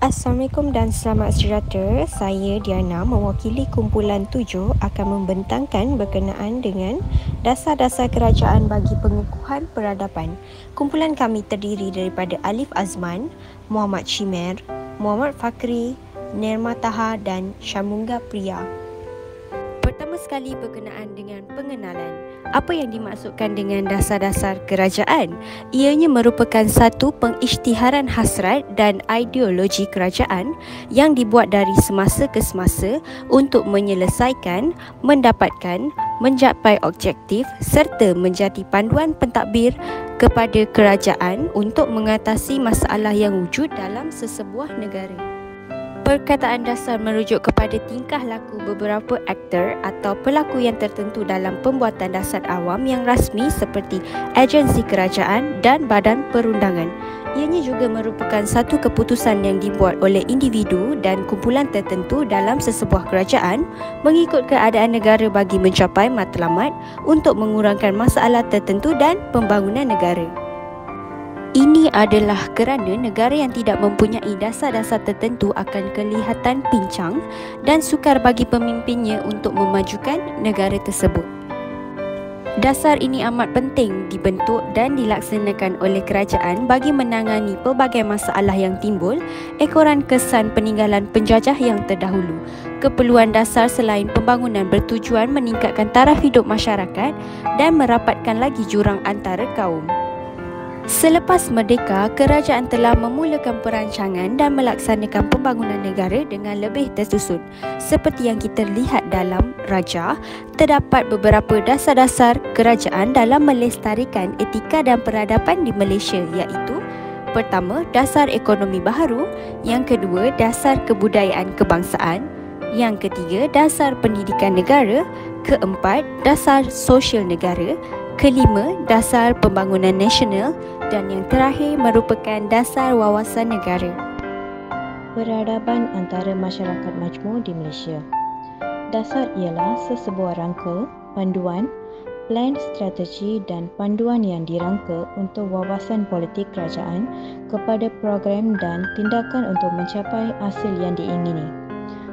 Assalamualaikum dan selamat sejahtera. Saya Diana mewakili kumpulan 7 akan membentangkan berkenaan dengan dasar-dasar kerajaan bagi pengukuhan peradaban. Kumpulan kami terdiri daripada Alif Azman, Muhammad Shimer, Muhammad Fakri, Nirma Taha dan Shamungga Priya. Pertama sekali berkenaan dengan pengenalan. Apa yang dimaksudkan dengan dasar-dasar kerajaan? Ianya merupakan satu pengisytiharan hasrat dan ideologi kerajaan yang dibuat dari semasa ke semasa untuk menyelesaikan, mendapatkan, mencapai objektif serta menjadi panduan pentadbir kepada kerajaan untuk mengatasi masalah yang wujud dalam sesebuah negara. Perkataan dasar merujuk kepada tingkah laku beberapa aktor atau pelaku yang tertentu dalam pembuatan dasar awam yang rasmi seperti agensi kerajaan dan badan perundangan. Ianya juga merupakan satu keputusan yang dibuat oleh individu dan kumpulan tertentu dalam sesebuah kerajaan mengikut keadaan negara bagi mencapai matlamat untuk mengurangkan masalah tertentu dan pembangunan negara. Ini adalah kerana negara yang tidak mempunyai dasar-dasar tertentu akan kelihatan pincang dan sukar bagi pemimpinnya untuk memajukan negara tersebut. Dasar ini amat penting dibentuk dan dilaksanakan oleh kerajaan bagi menangani pelbagai masalah yang timbul ekoran kesan peninggalan penjajah yang terdahulu. Keperluan dasar selain pembangunan bertujuan meningkatkan taraf hidup masyarakat dan merapatkan lagi jurang antara kaum. Selepas merdeka, kerajaan telah memulakan perancangan dan melaksanakan pembangunan negara dengan lebih tersusun. Seperti yang kita lihat dalam Raja, terdapat beberapa dasar-dasar kerajaan dalam melestarikan etika dan peradaban di Malaysia, iaitu pertama, dasar ekonomi baharu, yang kedua, dasar kebudayaan kebangsaan, yang ketiga, dasar pendidikan negara, keempat, dasar sosial negara, kelima, dasar pembangunan nasional dan yang terakhir merupakan dasar wawasan negara. Peradaban antara masyarakat majmuk di Malaysia. Dasar ialah sesebuah rangka, panduan, plan strategi dan panduan yang dirangka untuk wawasan politik kerajaan kepada program dan tindakan untuk mencapai hasil yang diingini.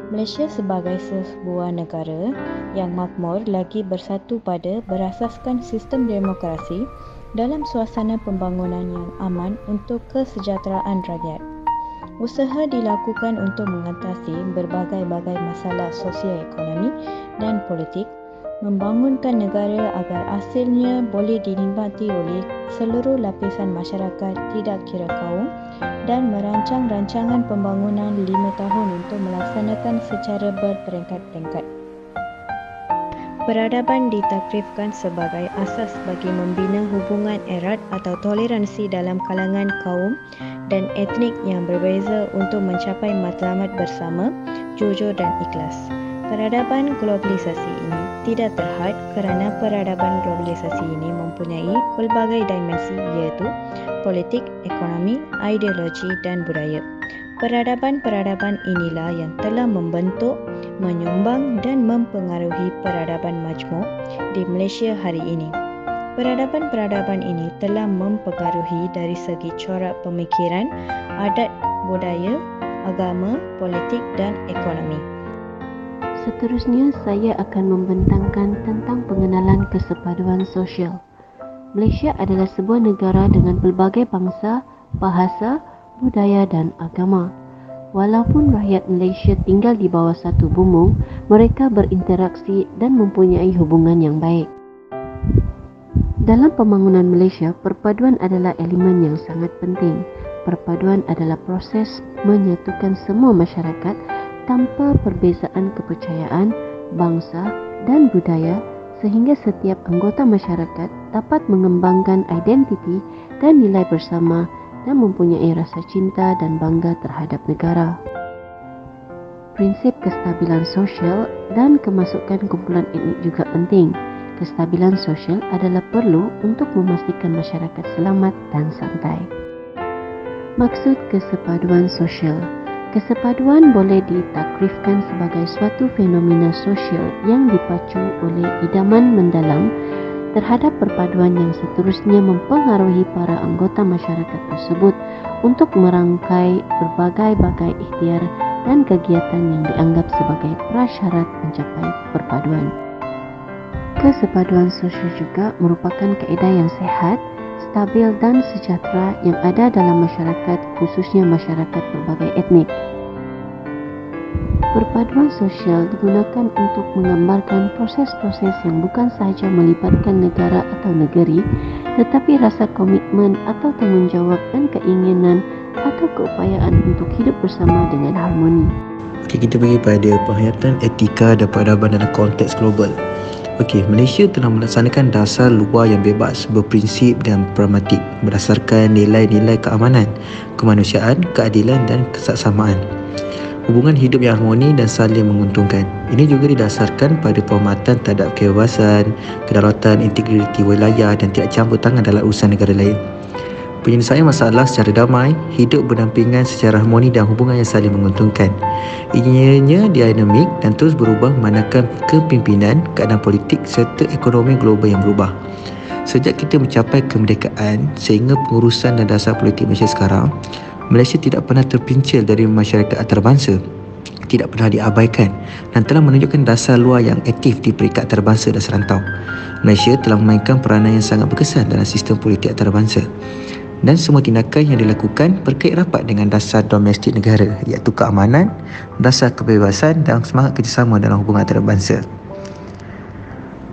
Malaysia sebagai sebuah negara yang makmur lagi bersatu pada berasaskan sistem demokrasi dalam suasana pembangunan yang aman untuk kesejahteraan rakyat. Usaha dilakukan untuk mengatasi berbagai-bagai masalah sosio-ekonomi dan politik, membangunkan negara agar hasilnya boleh dinikmati oleh seluruh lapisan masyarakat tidak kira kaum dan merancang rancangan pembangunan 5 tahun untuk melaksanakan secara berperingkat-peringkat. Peradaban ditakrifkan sebagai asas bagi membina hubungan erat atau toleransi dalam kalangan kaum dan etnik yang berbeza untuk mencapai matlamat bersama, jujur dan ikhlas. Peradaban globalisasi ini tidak terhad kerana peradaban globalisasi ini mempunyai pelbagai dimensi iaitu politik, ekonomi, ideologi dan budaya. Peradaban-peradaban inilah yang telah membentuk, menyumbang dan mempengaruhi peradaban majmuk di Malaysia hari ini. Peradaban-peradaban ini telah mempengaruhi dari segi corak pemikiran, adat, budaya, agama, politik dan ekonomi. Seterusnya, saya akan membentangkan tentang pengenalan kesepaduan sosial. Malaysia adalah sebuah negara dengan pelbagai bangsa, bahasa, budaya dan agama. Walaupun rakyat Malaysia tinggal di bawah satu bumung, mereka berinteraksi dan mempunyai hubungan yang baik. Dalam pembangunan Malaysia, perpaduan adalah elemen yang sangat penting. Perpaduan adalah proses menyatukan semua masyarakat tanpa perbezaan kepercayaan, bangsa dan budaya sehingga setiap anggota masyarakat dapat mengembangkan identiti dan nilai bersama dan mempunyai rasa cinta dan bangga terhadap negara. Prinsip kestabilan sosial dan kemasukan kumpulan etnik juga penting. Kestabilan sosial adalah perlu untuk memastikan masyarakat selamat dan santai. Maksud kesepaduan sosial. Kesepaduan boleh ditakrifkan sebagai suatu fenomena sosial yang dipacu oleh idaman mendalam terhadap perpaduan yang seterusnya mempengaruhi para anggota masyarakat tersebut untuk merangkai berbagai-bagai ikhtiar dan kegiatan yang dianggap sebagai prasyarat mencapai perpaduan. Kesepaduan sosial juga merupakan kaedah yang sehat, stabil dan sejahtera yang ada dalam masyarakat, khususnya masyarakat berbagai etnik. Perpaduan sosial digunakan untuk menggambarkan proses-proses yang bukan sahaja melibatkan negara atau negeri, tetapi rasa komitmen atau tanggungjawab dan keinginan atau keupayaan untuk hidup bersama dengan harmoni. Okey, kita pergi pada penghayatan etika dan peradaban dalam konteks global. Okey, Malaysia telah melaksanakan dasar luar yang bebas, berprinsip dan pragmatik berdasarkan nilai-nilai keamanan, kemanusiaan, keadilan dan kesaksamaan. Hubungan hidup yang harmoni dan saling menguntungkan. Ini juga didasarkan pada penghormatan terhadap kebebasan, kedaulatan, integriti wilayah dan tidak campur tangan dalam urusan negara lain. Penyelesaian masalah secara damai, hidup berdampingan secara harmoni dan hubungan yang saling menguntungkan. Ianya dinamik dan terus berubah memandangkan kepimpinan, keadaan politik serta ekonomi global yang berubah. Sejak kita mencapai kemerdekaan sehingga pengurusan dan dasar politik Malaysia sekarang, Malaysia tidak pernah terpincil dari masyarakat antarabangsa, tidak pernah diabaikan dan telah menunjukkan dasar luar yang aktif di peringkat antarabangsa dan serantau. Malaysia telah memainkan peranan yang sangat berkesan dalam sistem politik antarabangsa dan semua tindakan yang dilakukan berkait rapat dengan dasar domestik negara, iaitu keamanan, dasar kebebasan dan semangat kerjasama dalam hubungan antarabangsa.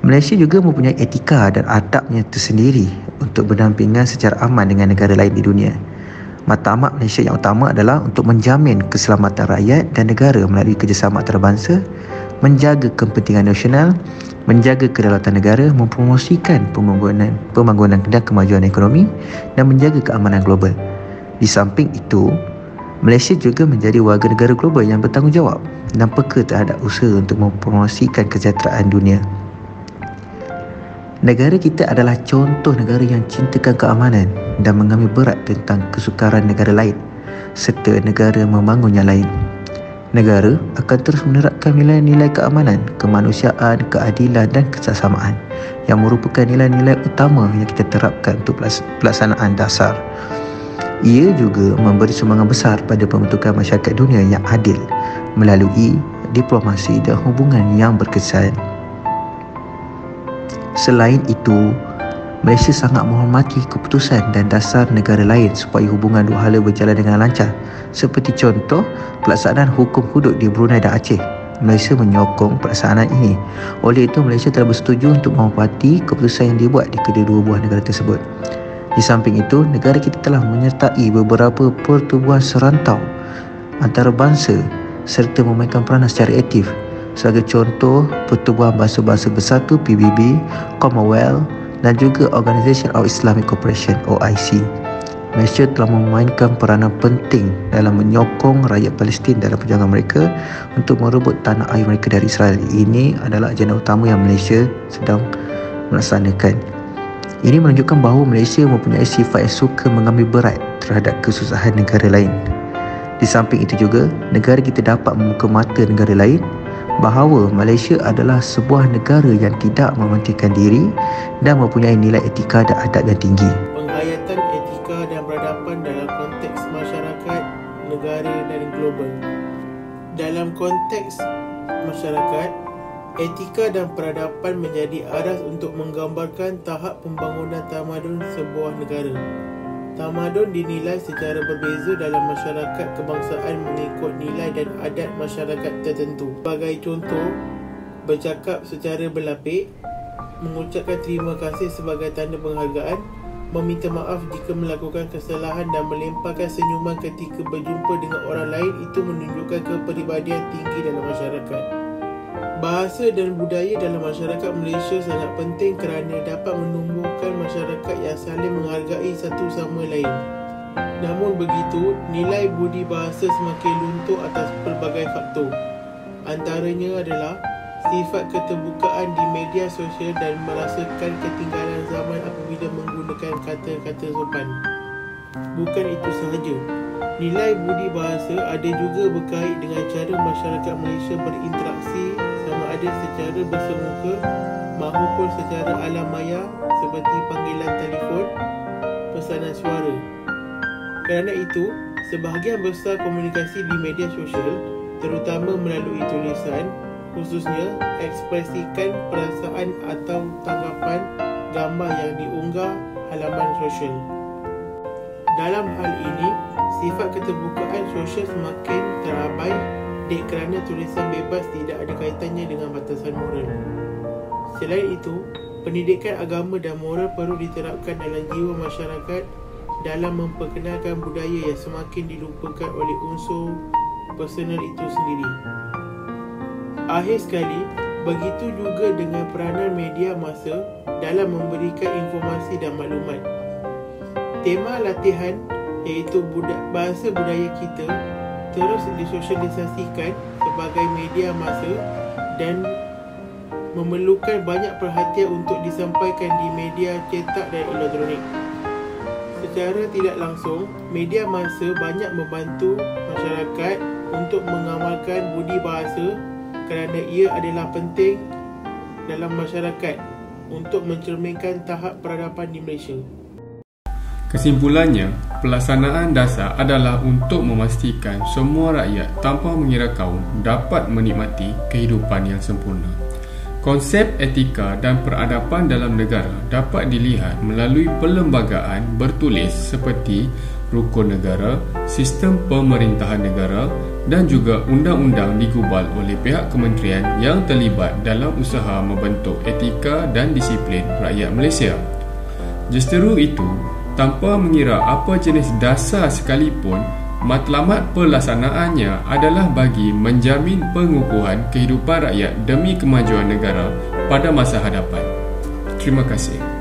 Malaysia juga mempunyai etika dan adabnya tersendiri untuk berdampingan secara aman dengan negara lain di dunia. Matlamat Malaysia yang utama adalah untuk menjamin keselamatan rakyat dan negara melalui kerjasama antarabangsa, menjaga kepentingan nasional, menjaga kedaulatan negara, mempromosikan pembangunan dan kemajuan ekonomi dan menjaga keamanan global. Di samping itu, Malaysia juga menjadi warga negara global yang bertanggungjawab dan peka terhadap usaha untuk mempromosikan kesejahteraan dunia. Negara kita adalah contoh negara yang cintakan keamanan dan mengambil berat tentang kesukaran negara lain serta negara membangun yang lain. Negara akan terus menerapkan nilai-nilai keamanan, kemanusiaan, keadilan dan kesaksamaan yang merupakan nilai-nilai utama yang kita terapkan untuk pelaksanaan dasar. Ia juga memberi sumbangan besar pada pembentukan masyarakat dunia yang adil melalui diplomasi dan hubungan yang berkesan. Selain itu, Malaysia sangat menghormati keputusan dan dasar negara lain supaya hubungan dua hala berjalan dengan lancar. Seperti contoh, pelaksanaan hukum hudud di Brunei dan Aceh. Malaysia menyokong pelaksanaan ini. Oleh itu, Malaysia telah bersetuju untuk menghormati keputusan yang dibuat di kedua-dua buah negara tersebut. Di samping itu, negara kita telah menyertai beberapa pertubuhan serantau antarabangsa serta memainkan peranan secara aktif. Sebagai contoh, Pertubuhan Bangsa-Bangsa Bersatu PBB, Commonwealth dan juga Organisation of Islamic Cooperation OIC. Malaysia telah memainkan peranan penting dalam menyokong rakyat Palestin dalam perjuangan mereka untuk merebut tanah air mereka dari Israel. Ini adalah agenda utama yang Malaysia sedang melaksanakan. Ini menunjukkan bahawa Malaysia mempunyai sifat yang suka mengambil berat terhadap kesusahan negara lain. Di samping itu juga, negara kita dapat membuka mata negara lain bahawa Malaysia adalah sebuah negara yang tidak mementingkan diri dan mempunyai nilai etika dan adab yang tinggi. Penghayatan etika dan peradaban dalam konteks masyarakat, negara dan global. Dalam konteks masyarakat, etika dan peradaban menjadi aras untuk menggambarkan tahap pembangunan tamadun sebuah negara. Tamadun dinilai secara berbeza dalam masyarakat kebangsaan mengikut nilai dan adat masyarakat tertentu. Sebagai contoh, bercakap secara berlapik, mengucapkan terima kasih sebagai tanda penghargaan, meminta maaf jika melakukan kesalahan dan melemparkan senyuman ketika berjumpa dengan orang lain itu menunjukkan kepribadian tinggi dalam masyarakat. Bahasa dan budaya dalam masyarakat Malaysia sangat penting kerana dapat menumbuhkan masyarakat yang saling menghargai satu sama lain. Namun begitu, nilai budi bahasa semakin luntur atas pelbagai faktor. Antaranya adalah sifat keterbukaan di media sosial dan merasakan ketinggalan zaman apabila menggunakan kata-kata sopan. Bukan itu sahaja, nilai budi bahasa ada juga berkait dengan cara masyarakat Malaysia berinteraksi sama ada secara bersemuka maupun secara alam maya seperti panggilan telefon, pesanan suara. Kerana itu, sebahagian besar komunikasi di media sosial, terutama melalui tulisan, khususnya ekspresikan perasaan atau tanggapan gambar yang diunggah halaman sosial. Dalam hal ini, sifat keterbukaan sosial semakin terabai kerana tulisan bebas tidak ada kaitannya dengan batasan moral. Selain itu, pendidikan agama dan moral perlu diterapkan dalam jiwa masyarakat dalam memperkenalkan budaya yang semakin dilupakan oleh unsur personal itu sendiri. Akhir sekali, begitu juga dengan peranan media masa dalam memberikan informasi dan maklumat. Tema latihan iaitu bahasa budaya kita terus disosialisasikan sebagai media masa dan memerlukan banyak perhatian untuk disampaikan di media cetak dan elektronik. Secara tidak langsung, media masa banyak membantu masyarakat untuk mengamalkan budi bahasa kerana ia adalah penting dalam masyarakat untuk mencerminkan tahap peradaban di Malaysia. Kesimpulannya, pelaksanaan dasar adalah untuk memastikan semua rakyat tanpa mengira kaum dapat menikmati kehidupan yang sempurna. Konsep etika dan peradaban dalam negara dapat dilihat melalui perlembagaan bertulis seperti rukun negara, sistem pemerintahan negara dan juga undang-undang digubal oleh pihak kementerian yang terlibat dalam usaha membentuk etika dan disiplin rakyat Malaysia. Justeru itu, tanpa mengira apa jenis dasar sekalipun, matlamat pelaksanaannya adalah bagi menjamin pengukuhan kehidupan rakyat demi kemajuan negara pada masa hadapan. Terima kasih.